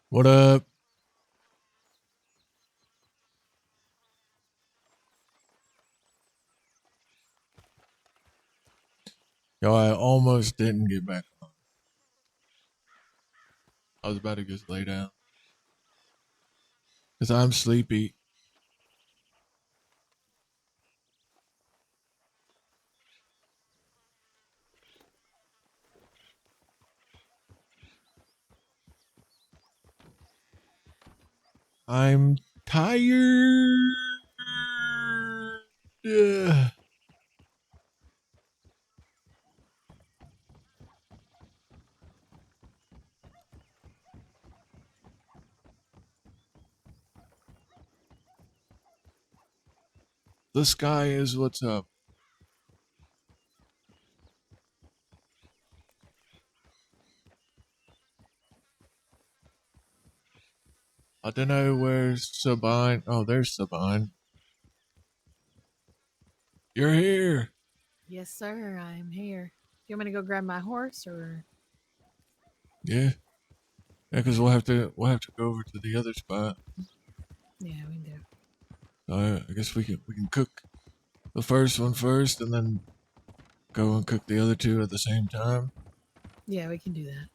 What up? Yo, I almost didn't get back on. I was about to just lay down. Because I'm sleepy. I'm tired. Ugh. The sky is what's up. I don't know where's Sabine. Oh, there's Sabine. You're here. Yes, sir. I'm here. You want me to go grab my horse, or? Yeah. Yeah, because we'll have to go over to the other spot. Yeah, we do. I guess we can cook the first one first, and then go and cook the other two at the same time. Yeah, we can do that.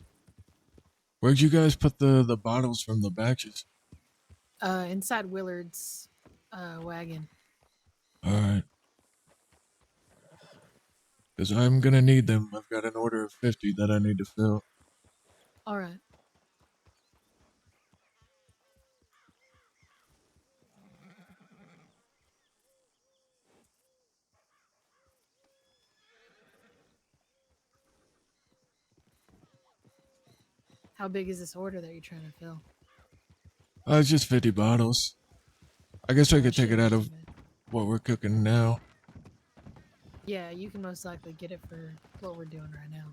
Where'd you guys put the bottles from the batches? Inside Willard's wagon. All right. Because I'm gonna need them. I've got an order of 50 that I need to fill. All right. How big is this order that you're trying to fill? It's just 50 bottles. I guess I That could take it shouldn't out be too of bad. what we're cooking now. Yeah, you can most likely get it for what we're doing right now.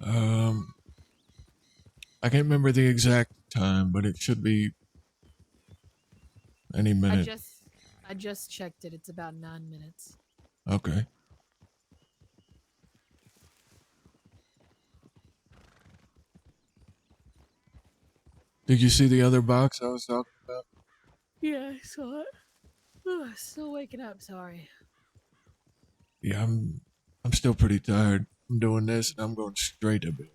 Um, I can't remember the exact time, but it should be any I minute. just, I just checked it. It's about 9 minutes. Okay. Did you see the other box I was talking about? Yeah, I saw it. Still waking up. Sorry. Yeah, I'm still pretty tired. I'm doing this and I'm going straight to bed.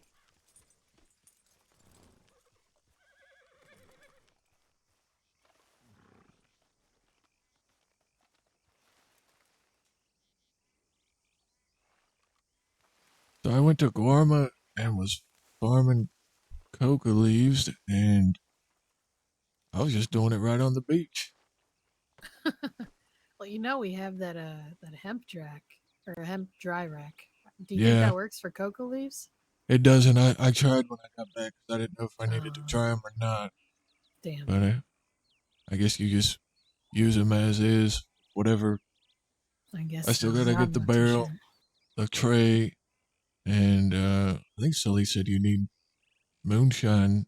So I went to Guarma and was farming coca leaves, and I was just doing it right on the beach. Well, we have that hemp rack or a hemp dry rack. Do you think Yeah, that works for cocoa leaves? it doesn't. I tried when I got back because I didn't know if I needed to Oh, try them or not. damn. But I guess you just use them as is. Whatever. I guess I so. still gotta get I'm the not too barrel, sure. the tray, and I think Sully said you need moonshine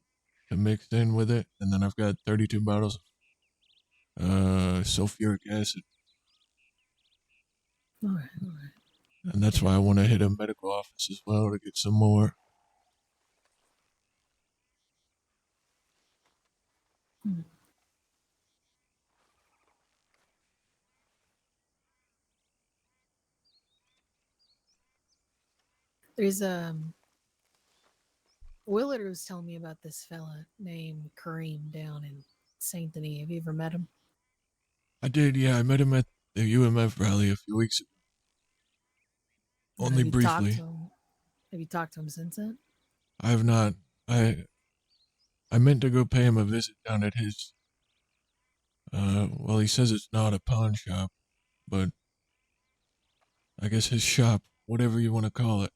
to mix in with it. And then I've got 32 bottles of sulfuric acid, All right, all right. and that's Yeah. why I want to hit a medical office as well to get some more. Hmm. There's Willard was telling me about this fella named Kareem down in Saint Denis. Have you ever met him? I did, yeah. I met him at the UMF rally a few weeks ago, only Have you talked to briefly. him? Have you talked to him since then? I have not. I I meant to go pay him a visit down at his. Well, he says it's not a pawn shop, but I guess his shop, whatever you want to call it.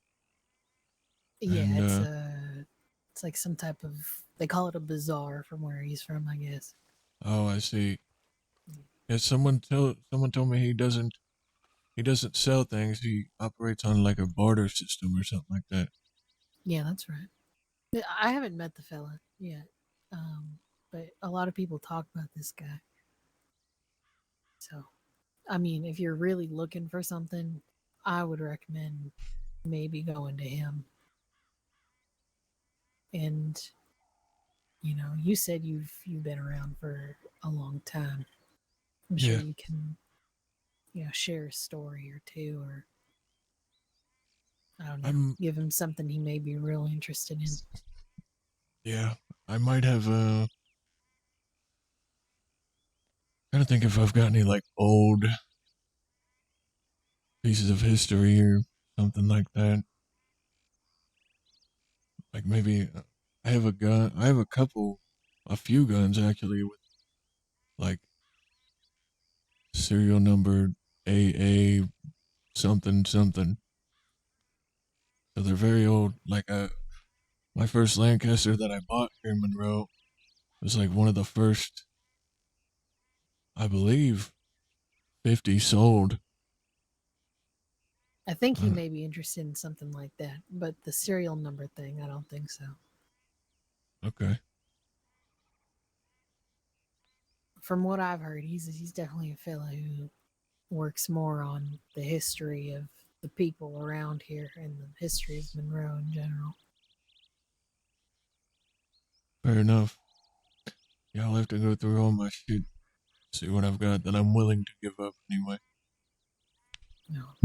Yeah, And it's like some type of, they call it a bazaar from where he's from, I guess. oh, I see. Yeah, someone told me he doesn't sell things. He operates on like a barter system or something like that. Yeah, that's right. Yeah, I haven't met the fella yet, but a lot of people talk about this guy. So, I mean, if you're really looking for something, I would recommend. maybe going to him. And you said you've been around for a long time. I'm sure Yeah, you can share a story or two, or I don't know, I'm. give him something he may be real interested in. Yeah, I might have. Trying to think if I've got any like old pieces of history or something like that. Like maybe I have a gun. I have a few guns actually with like serial number AA something something. So they're very old. Like my first Lancaster that I bought here in Monroe was like one of the first, I believe, 50 sold. I think he Uh, may be interested in something like that, but the serial number thing, I don't think so. okay, From what I've heard, he's definitely a fellow who works more on the history of the people around here and the history of Monroe in general. fair enough. Yeah, I'll have to go through all my shit, see what I've got that I'm willing to give up anyway.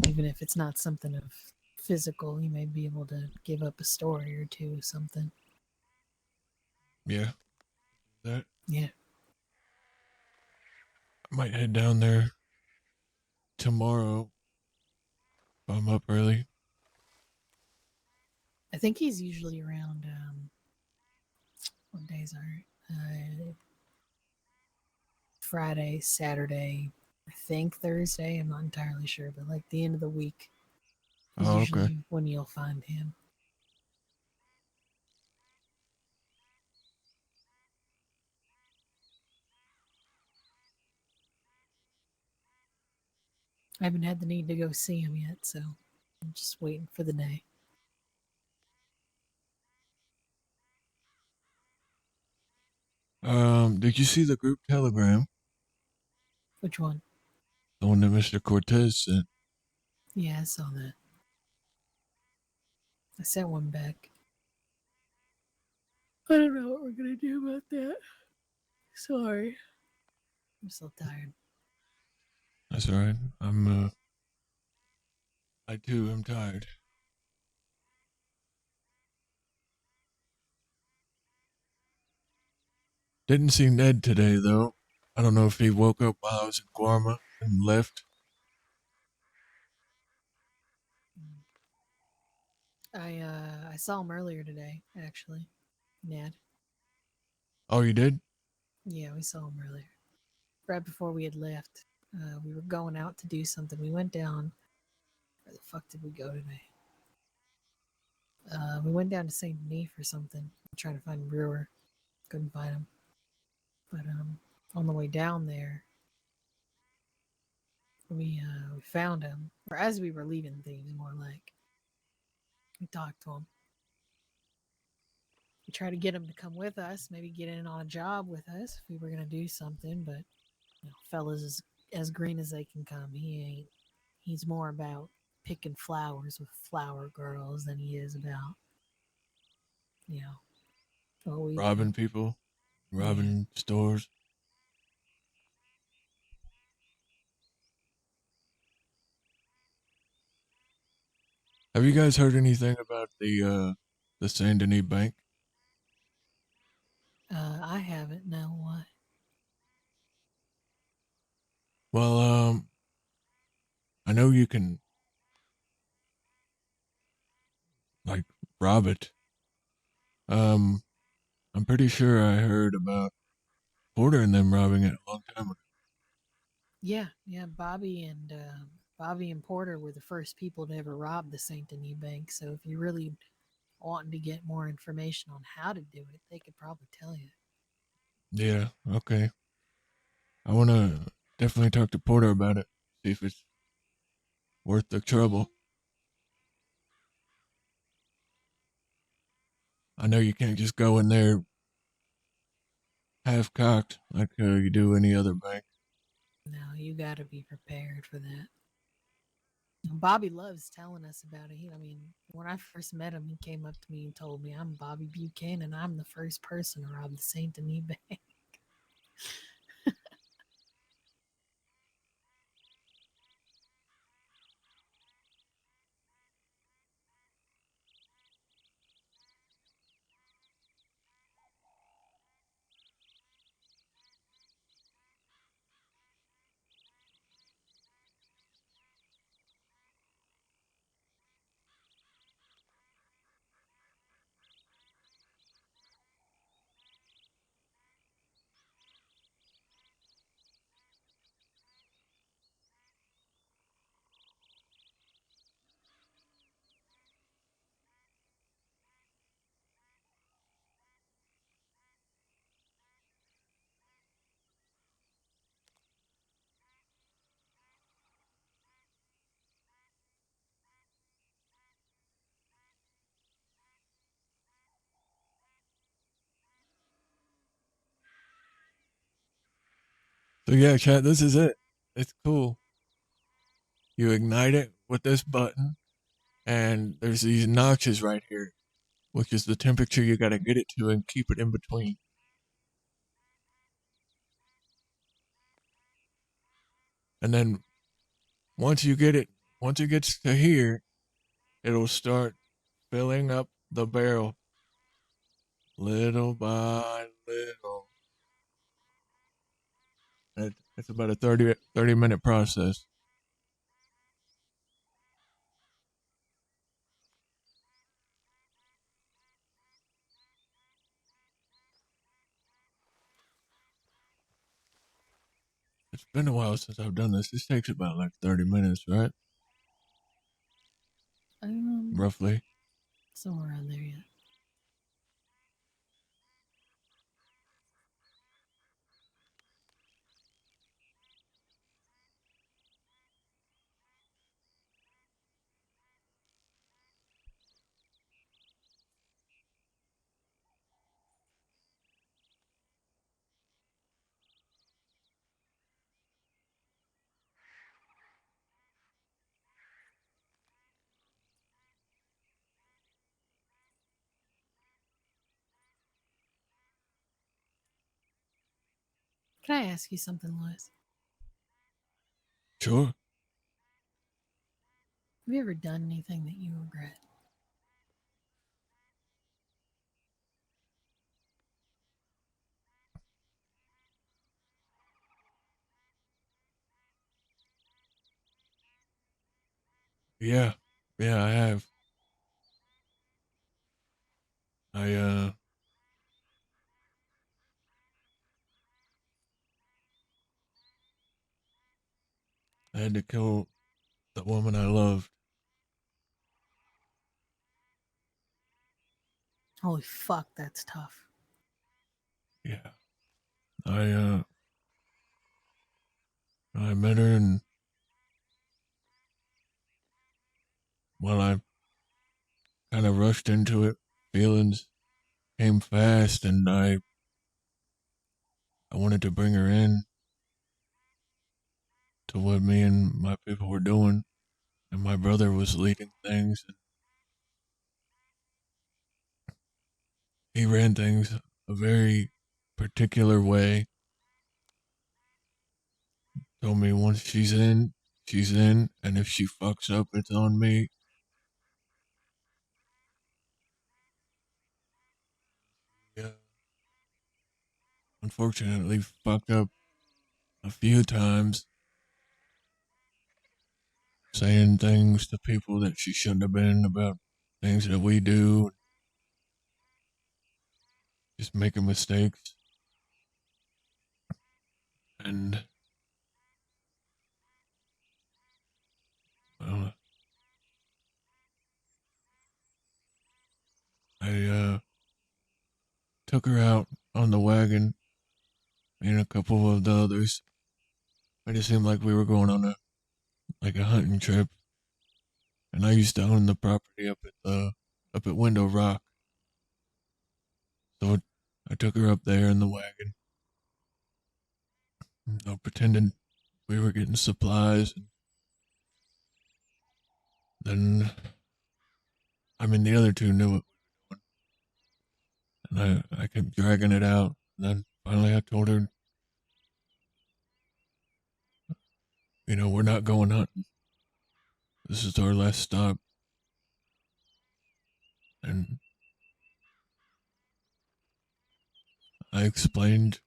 Even if it's not something of physical, you may be able to give up a story or two or something. Yeah, that Yeah, I might head down there tomorrow if I'm up early. I think he's usually around. What days are Friday, Saturday, I think Thursday. I'm not entirely sure, but like the end of the week is Oh, okay. usually when you'll find him. I haven't had the need to go see him yet, so I'm just waiting for the day. Did you see the group telegram? Which one? The one that Mr. Cortez sent. Yeah, I saw that. I sent one back. I don't know what we're gonna do about that. Sorry. I'm so tired. That's all right. I too am tired. Didn't see Ned today though. I don't know if he woke up while I was in Guarma and left. I saw him earlier today, actually. Ned. Oh, you did? Yeah, we saw him earlier. Right before we had left. We were going out to do something. We went down. Where the fuck did we go today? We went down to St. Denis for something. Trying to find a brewer. Couldn't find him. But on the way down there, we found him. Or as we were leaving things, more like we talked to him. We tried to get him to come with us, maybe get in on a job with us if we were gonna do something. But fellas is as green as they can come. He ain't. He's more about picking flowers with flower girls than he is about you know what we think. Robbing people, Yeah. robbing stores. Have you guys heard anything about the Saint Denis Bank? I haven't. No, what? Well, I know you can like rob it. Um, I'm pretty sure I heard about Porter and them robbing it a long time ago. Yeah, yeah. Bobby and Porter were the first people to ever rob the Saint Denis Bank. So if you really wanting to get more information on how to do it, they could probably tell you. Yeah, okay. I want to definitely talk to Porter about it. See if it's worth the trouble. I know you can't just go in there half cocked like you do any other bank. No, you got to be prepared for that. Bobby loves telling us about it. I mean, when I first met him, he came up to me and told me, "I'm Bobby Buchanan. I'm the first person to rob the Saint Denis Bank." So yeah, chat, this is it. It's cool. You ignite it with this button, and there's these notches right here, which is the temperature you gotta get it to and keep it in between. And then once you get it, once it gets to here, it'll start filling up the barrel little by little. It's about a 30-minute process. It's been a while since I've done this. This takes about like 30 minutes, right? Um, Roughly. Somewhere around there, yeah. Can I ask you something, Louis? Sure. Have you ever done anything that you regret? Yeah. Yeah, I have. I I had to kill the woman I loved. Holy fuck, that's tough. Yeah. I I met her, and well, I kind of rushed into it. Feelings came fast, and I wanted to bring her in to what me and my people were doing, and my brother was leading things. And he ran things a very particular way. Told me once she's in, and if she fucks up, it's on me. Yeah, unfortunately, fucked up a few times, saying things to people that she shouldn't have been about things that we do, just making mistakes. And well, I took her out on the wagon, and a couple of the others. It just seemed like we were going on a hunting trip, and I used to own the property up at Window Rock, so I took her up there in the wagon, pretending we were getting supplies. And then, I mean, the other two knew it, and I kept dragging it out. And then finally I told her, we're not going hunting. This is our last stop. And I explained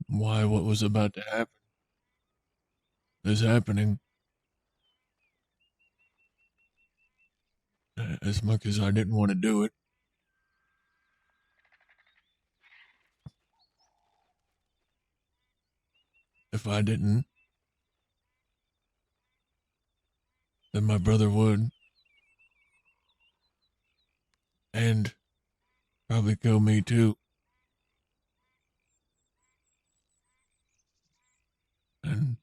why what was about to happen is happening. As much as I didn't want to do it, if I didn't, then my brother would, and probably kill me too. And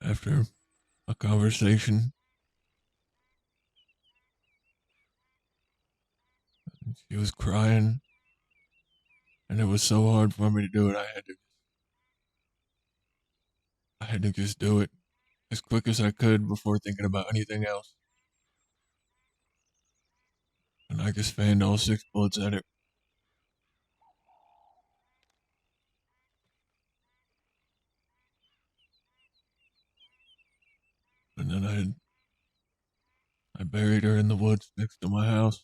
after a conversation, she was crying, and it was so hard for me to do it. I had to just do it as quick as I could before thinking about anything else. And I just fanned all 6 bullets at it. And then I buried her in the woods next to my house.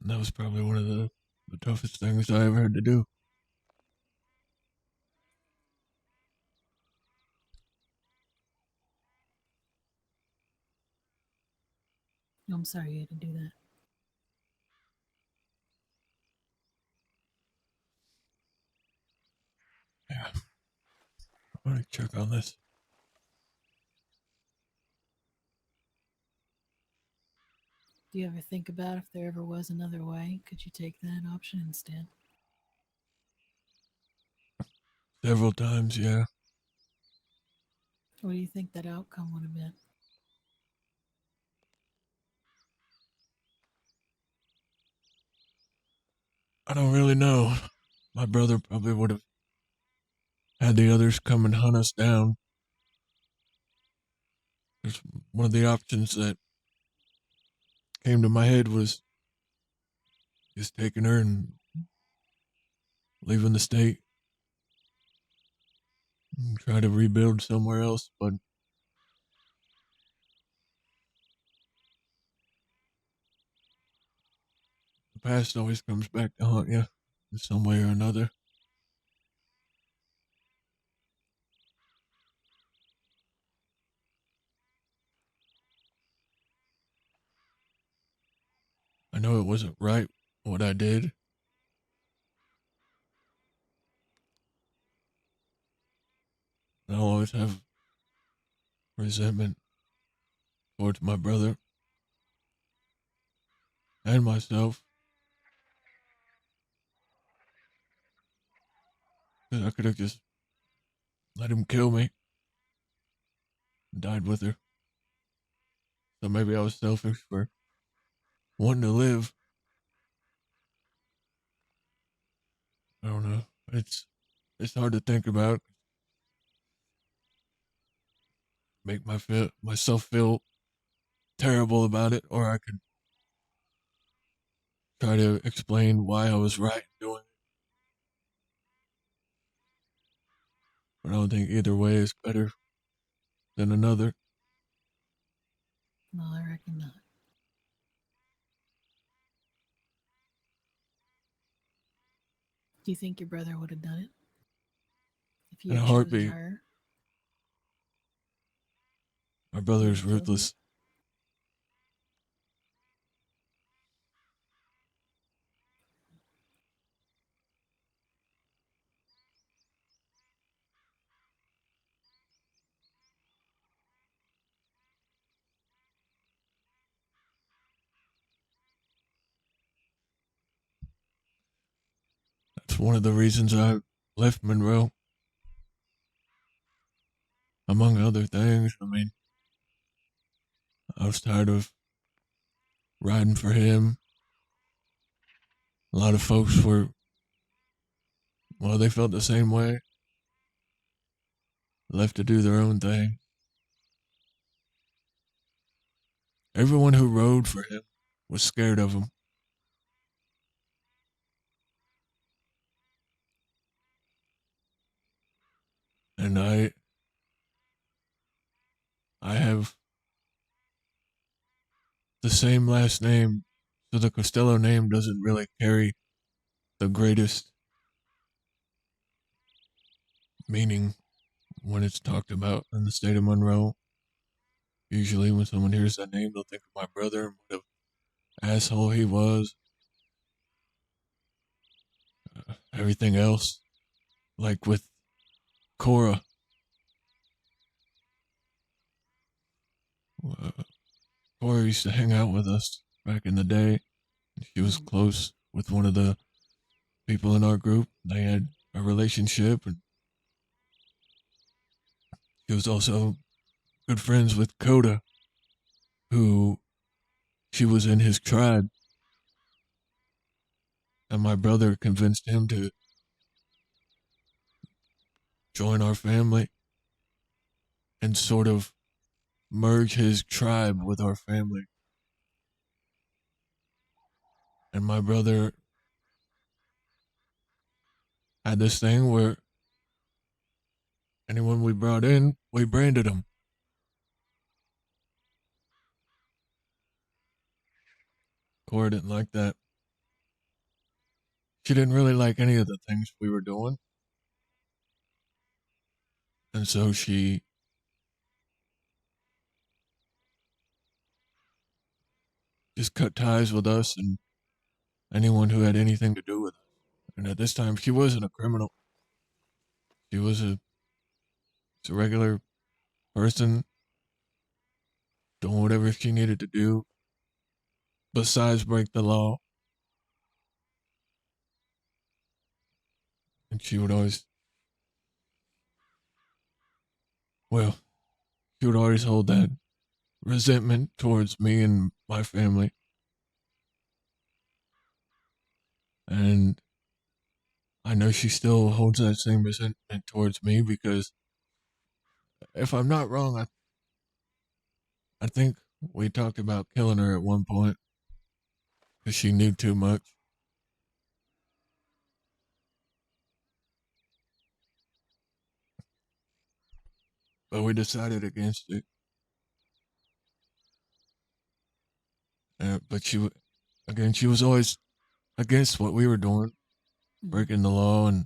And that was probably one of the toughest things I ever had to do. I'm sorry you had to do that. Yeah, I want to check on this. Do you ever think about if there ever was another way? Could you take that option instead? Several times, yeah. What do you think that outcome would have been? I don't really know. My brother probably would have had the others come and hunt us down. There's one of the options that came to my head was just taking her and leaving the state and try to rebuild somewhere else. But the past always comes back to haunt you in some way or another. I know it wasn't right what I did. I'll always have resentment towards my brother and myself. 'Cause I could have just let him kill me and died with her. So maybe I was selfish for wanting to live. I don't know. It's hard to think about. Make myself feel terrible about it, or I could try to explain why I was right doing it. But I don't think either way is better than another. No, I reckon not. Do you think your brother would have done it if you In a had chosen heartbeat, her? my He brother would is have killed you? ruthless. That's one of the reasons I left Monroe. among other things. I mean, I was tired of riding for him. A lot of folks were, well, they felt the same way, left to do their own thing. Everyone who rode for him was scared of him. And I have the same last name, so the Costello name doesn't really carry the greatest meaning when it's talked about in the state of Monroe. Usually, when someone hears that name, they'll think of my brother and what an asshole he was. Everything else, like with Cora, uh, Cora used to hang out with us back in the day. She was Mm-hmm. close with one of the people in our group. They had a relationship, and she was also good friends with Coda, who she was in his tribe. And my brother convinced him to join our family and sort of merge his tribe with our family. And my brother had this thing where anyone we brought in, we branded them. Cora didn't like that. She didn't really like any of the things we were doing. And so she just cut ties with us and anyone who had anything to do with us. And at this time, she wasn't a criminal. She was a regular person doing whatever she needed to do besides break the law. And she would always, well, she would always hold that resentment towards me and my family. And I know she still holds that same resentment towards me because if I'm not wrong, I think we talked about killing her at one point because she knew too much. But we decided against it. But again, she was always against what we were doing, Mm-hmm. breaking the law and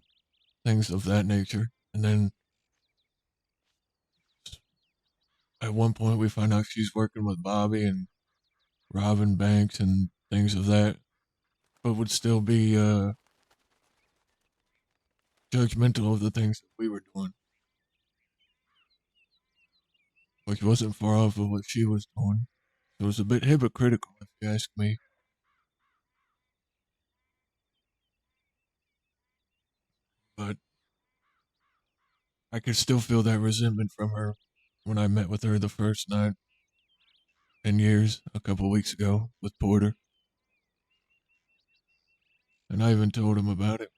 things of that nature. And then at one point, we find out she's working with Bobby and robbing banks and things of that, but would still be judgmental of the things that we were doing, which wasn't far off of what she was doing. It was a bit hypocritical, if you ask me. But I could still feel that resentment from her when I met with her the first night in years, a couple weeks ago, with Porter. And I even told him about it.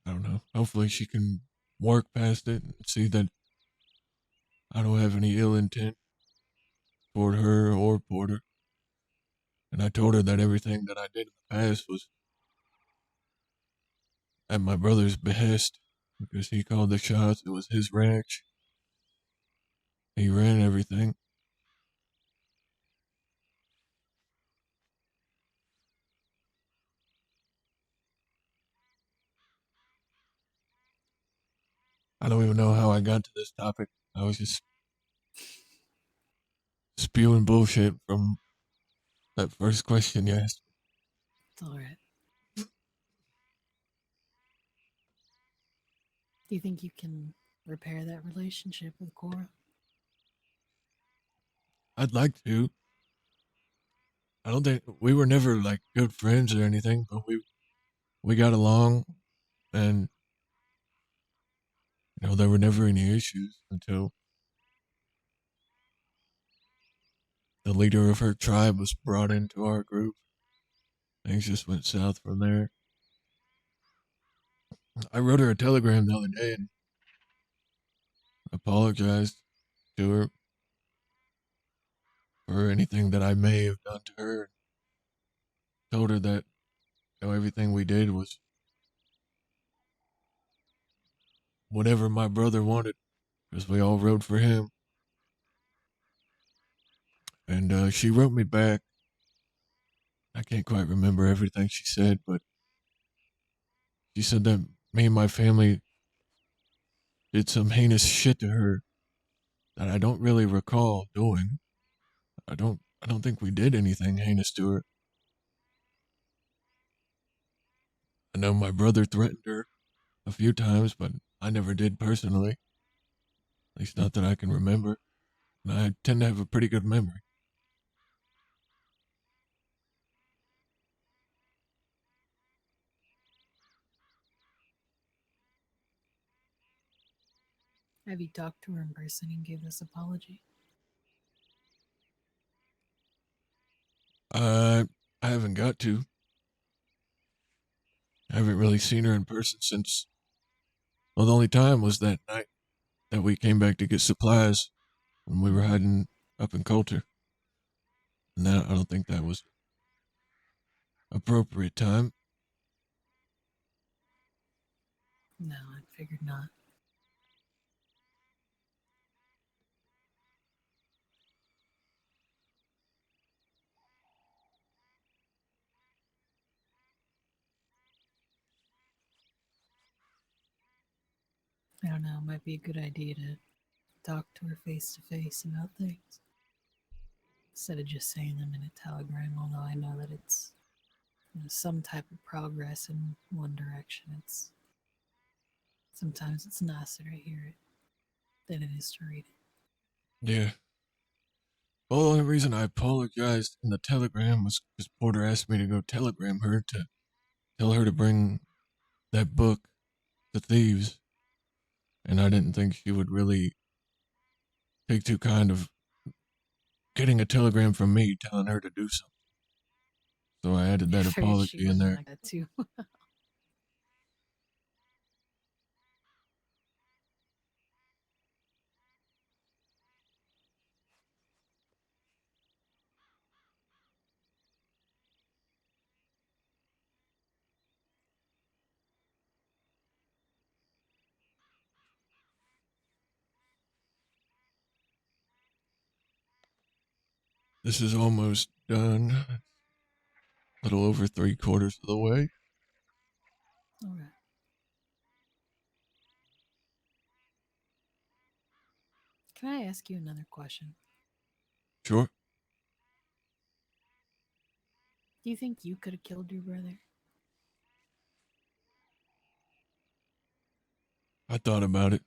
I don't know. Hopefully she can work past it and see that I don't have any ill intent toward her or Porter. And I told her that everything that I did in the past was at my brother's behest because he called the shots. It was his ranch. He ran everything. I don't even know how I got to this topic. I was just spewing bullshit from that first question you asked. It's all right. Do you think you can repair that relationship with Cora? I'd like to. I don't think we were never like good friends or anything, but we got along, and there were never any issues until the leader of her tribe was brought into our group. Things just went south from there. I wrote her a telegram the other day and apologized to her for anything that I may have done to her. Told her that everything we did was whatever my brother wanted, because we all rode for him. And she wrote me back. I can't quite remember everything she said, but she said that me and my family did some heinous shit to her that I don't really recall doing. I don't think we did anything heinous to her. I know my brother threatened her a few times, but I never did personally. At least not that I can remember. And I tend to have a pretty good memory. Have you talked to her in person and gave this apology? I haven't got to. I haven't really seen her in person since. Well, the only time was that night that we came back to get supplies when we were hiding up in Coulter. And that, I don't think that was appropriate time. No, I figured not. I don't know, it might be a good idea to talk to her face to face about things instead of just saying them in a telegram. Although I know that it's some type of progress in one direction. It's sometimes it's nicer to hear it than it is to read it. Yeah. Well, the only reason I apologized in the telegram was because Porter asked me to go telegram her to tell her to bring that book, The Thieves. And I didn't think she would really take too kind of getting a telegram from me telling her to do something. So I added I that figured she apology in wouldn't there. like that too. This is almost done. A little over 3/4 of the way. All right. Can I ask you another question? Sure. Do you think you could have killed your brother? I thought about it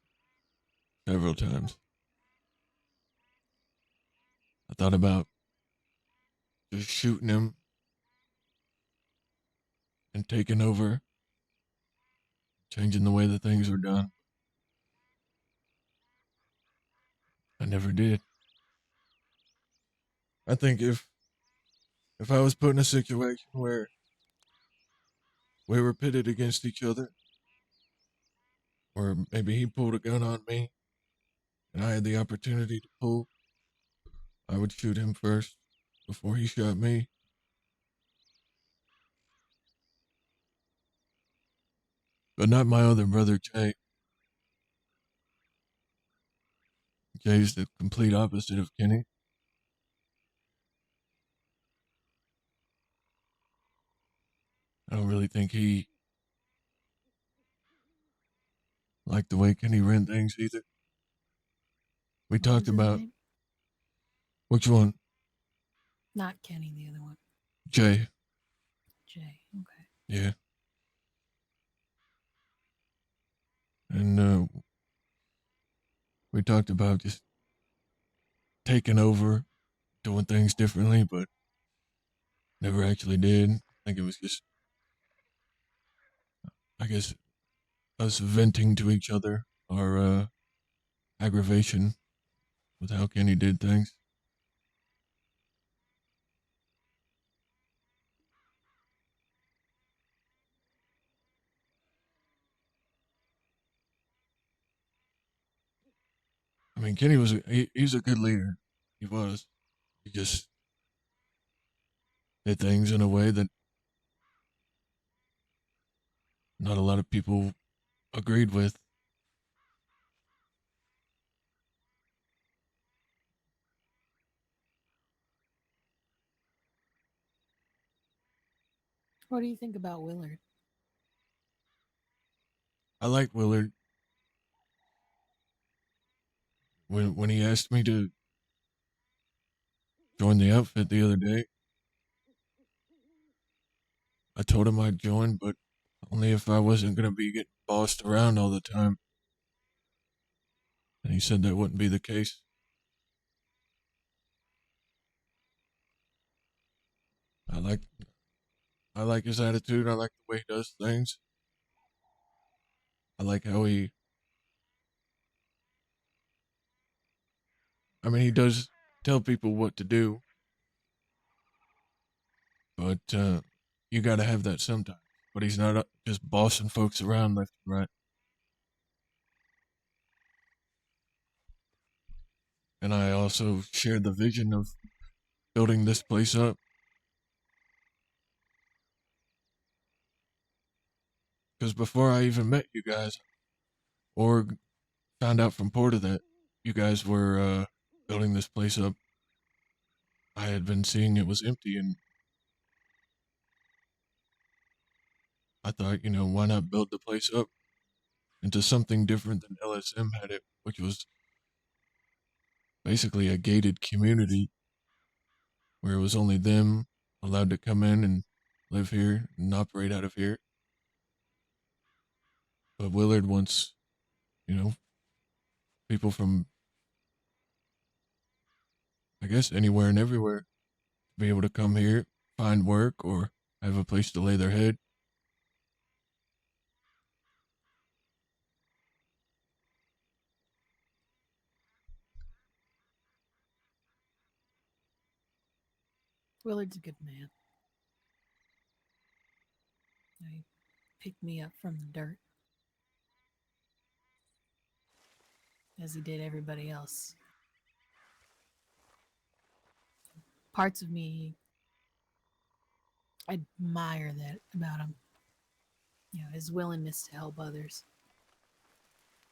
several times. I thought about just shooting him and taking over, changing the way that things were done. I never did. I think if I was put in a situation where we were pitted against each other, or maybe he pulled a gun on me and I had the opportunity to pull, I would shoot him first before he shot me. But not my other brother, Jay. Jay's the complete opposite of Kenny. I don't really think he liked the way Kenny ran things either. We What talked was his about name? which one? Not Kenny, the other one. Jay. Jay. Okay. Yeah. And we talked about just taking over, doing things differently, but never actually did. I think it was just, I guess, us venting to each other our aggravation with how Kenny did things. I mean, Kenny was he's a good leader. He was. He just did things in a way that not a lot of people agreed with. What do you think about Willard? I like Willard when he asked me to join the outfit the other day. I told him I'd join, but only if I wasn't going to be getting bossed around all the time. And he said that wouldn't be the case. I like I like his attitude. I like the way he does things. I like how he does tell people what to do, but you got to have that sometimes. But he's not just bossing folks around left and right. And I also share the vision of building this place up. Because before I even met you guys, or found out from Porter that you guys were building this place up, I had been seeing it was empty, and I thought, why not build the place up into something different than LSM had it, which was basically a gated community where it was only them allowed to come in and live here and operate out of here. But Willard wants, you know, people from, I guess, anywhere and everywhere to be able to come here, find work, or have a place to lay their head. Willard's a good man. He picked me up from the dirt, as he did everybody else. Parts of me, I admire that about him. His willingness to help others.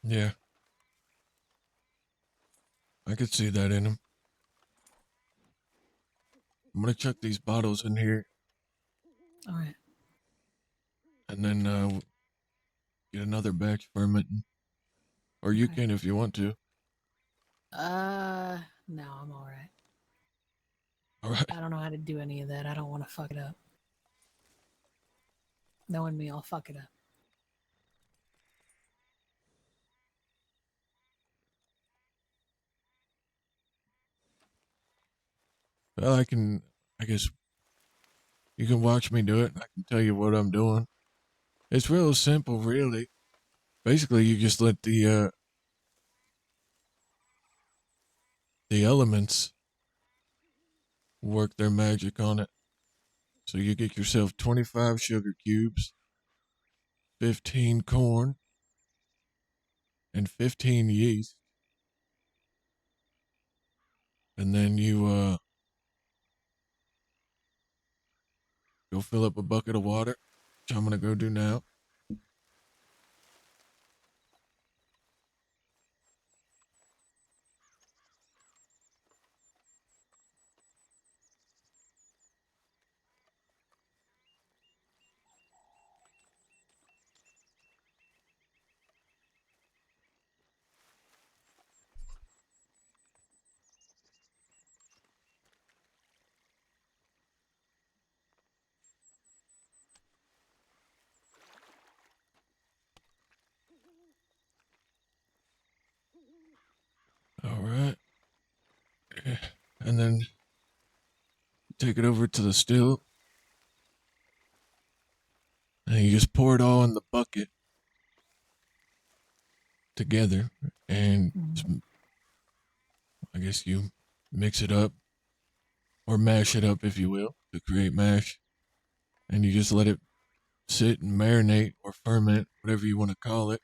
Yeah, I could see that in him. I'm gonna chuck these bottles in here All right. and then get another batch fermenting. Or you Okay. can if you want to. No, I'm all right. All right. I don't know how to do any of that. I don't want to fuck it up. Knowing me, I'll fuck it up. Well, I guess you can watch me do it. I can tell you what I'm doing. It's real simple, really. Basically, you just let the elements work their magic on it. So you get yourself 25 sugar cubes, 15 corn, and 15 yeast. And then you go fill up a bucket of water, which I'm going to go do now. All right. And then take it over to the still. And you just pour it all in the bucket. together, and Mm. I guess you mix it up or mash it up, if you will, to create mash, and you just let it sit and marinate or ferment, whatever you want to call it,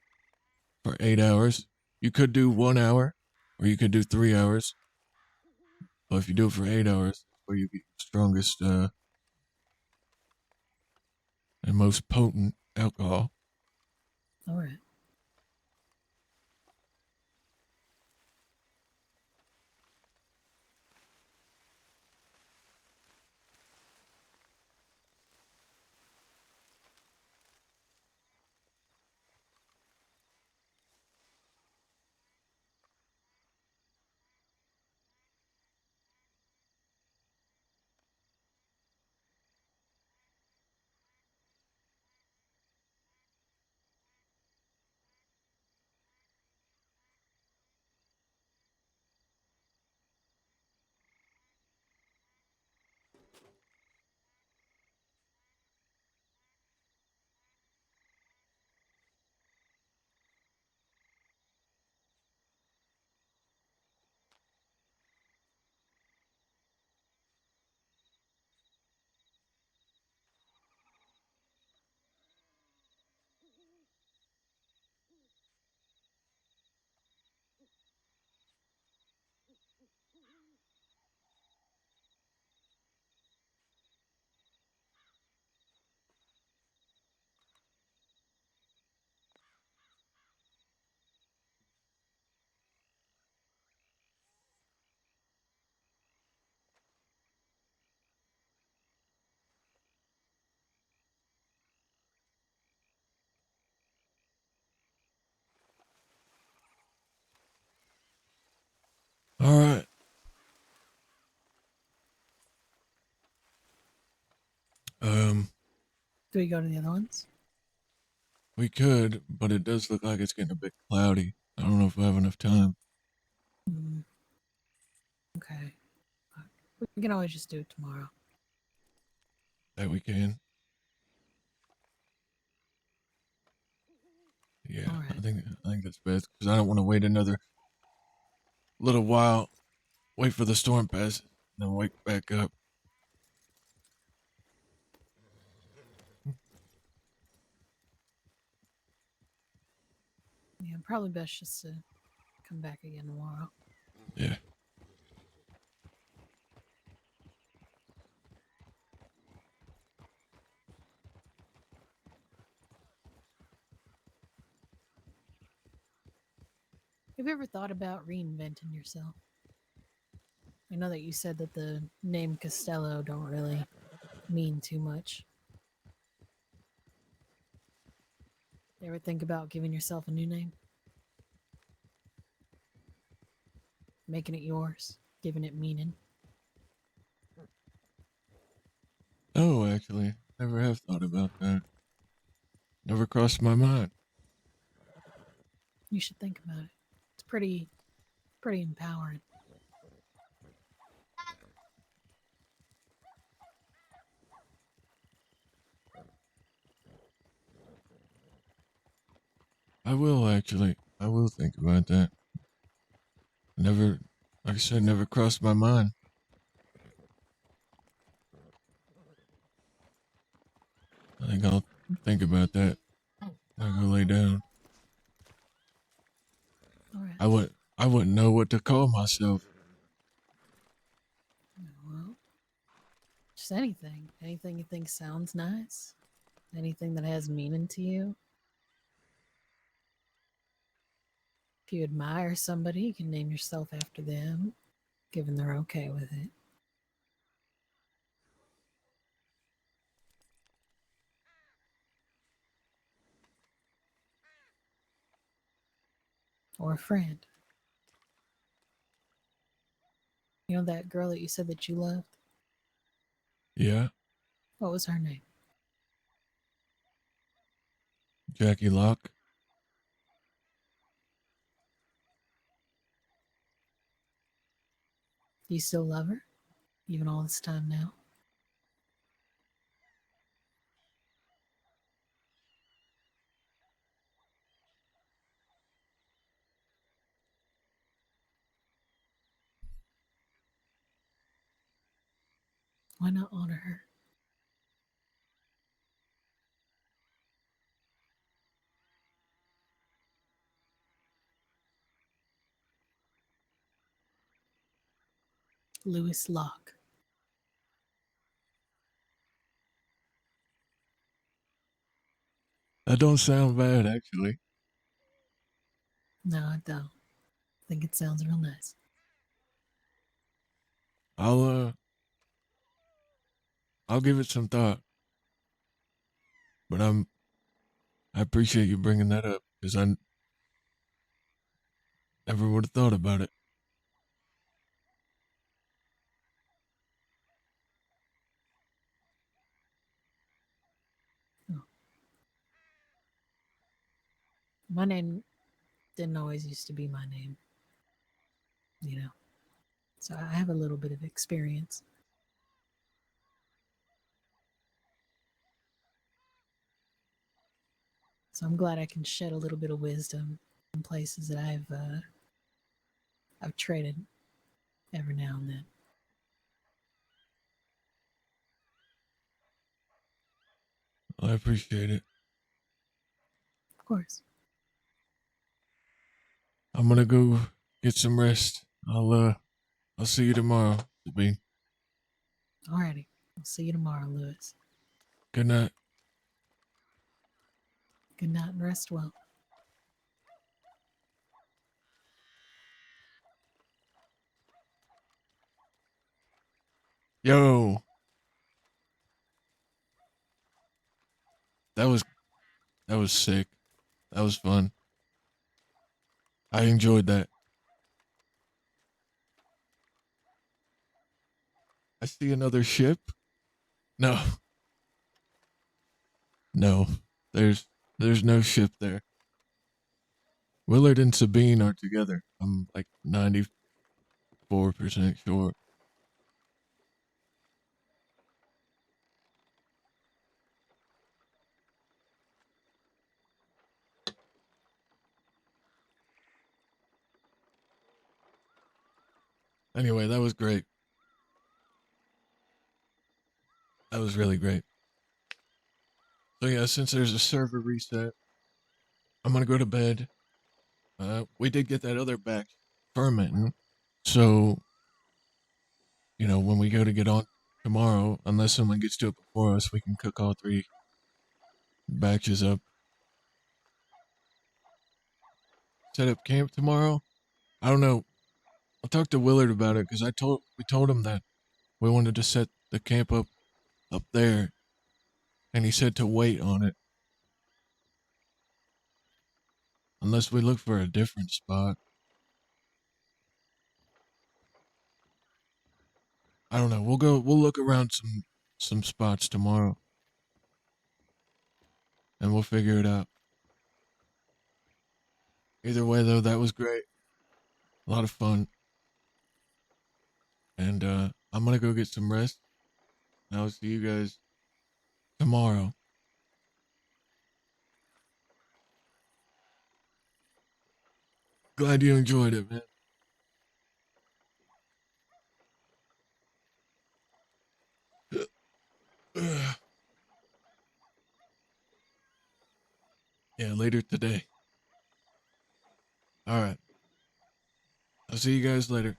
for 8 hours. You could do 1 hour, or you could do 3 hours. But if you do it for 8 hours, that's where you get the strongest and most potent alcohol. All right. All right. Um, Do we go to the other ones? we could, but it does look like it's getting a bit cloudy. I don't know if I have enough time. Mm, okay. We can always just do it tomorrow. That we can. All Yeah, right. I think that's best because I don't want to wait another little while, wait for the storm pass, and then wake back up. Yeah, probably best just to come back again tomorrow. Yeah. Have you ever thought about reinventing yourself? I know that you said that the name Costello don't really mean too much. You ever think about giving yourself a new name? Making it yours? Giving it meaning? Oh, actually, never have thought about that. Never crossed my mind. You should think about it. It's pretty empowering. I will actually. I will think about that. Never, like I said, never crossed my mind. I think I'll think about that. I'll go lay down. All right. I wouldn't know what to call myself. Well, just anything. Anything you think sounds nice. Anything that has meaning to you. If you admire somebody, you can name yourself after them, given they're okay with it. Or a friend. You know that girl that you said that you loved? Yeah, What was her name? Jackie Locke. Do you still love her? Even all this time now? Why not honor her? Lewis Locke. That don't sound bad, actually. No, I don't. I think it sounds real nice. I'll uh, I'll give it some thought. But I appreciate you bringing that up because I never would have thought about it. Oh. My name didn't always used to be my name, you know. So I have a little bit of experience. So I'm glad I can shed a little bit of wisdom in places that I've traded every now and then. I appreciate it. Of course. I'm gonna go get some rest. I'll see you tomorrow, Sabine. Alrighty. I'll see you tomorrow, Lewis. Good night. Good night and rest well. Yo, that was that was sick. That was fun. I enjoyed that. I see another ship. No, no. There's no ship there. Willard and Sabine are together. I'm like 94% sure. Anyway, that was great. That was really great. So yeah, since there's a server reset, I'm gonna go to bed. We did get that other batch fermenting, so when we go to get on tomorrow, unless someone gets to it before us, we can cook all three batches up. Set up camp tomorrow. I don't know. I'll talk to Willard about it because we told him that we wanted to set the camp up there, and he said to wait on it unless we look for a different spot. I don't know. We'll look around some spots tomorrow and we'll figure it out. Either way though, that was great. A lot of fun. And I'm gonna go get some rest. And I'll see you guys tomorrow. Glad you enjoyed it, man. Yeah, later today. All right. I'll see you guys later.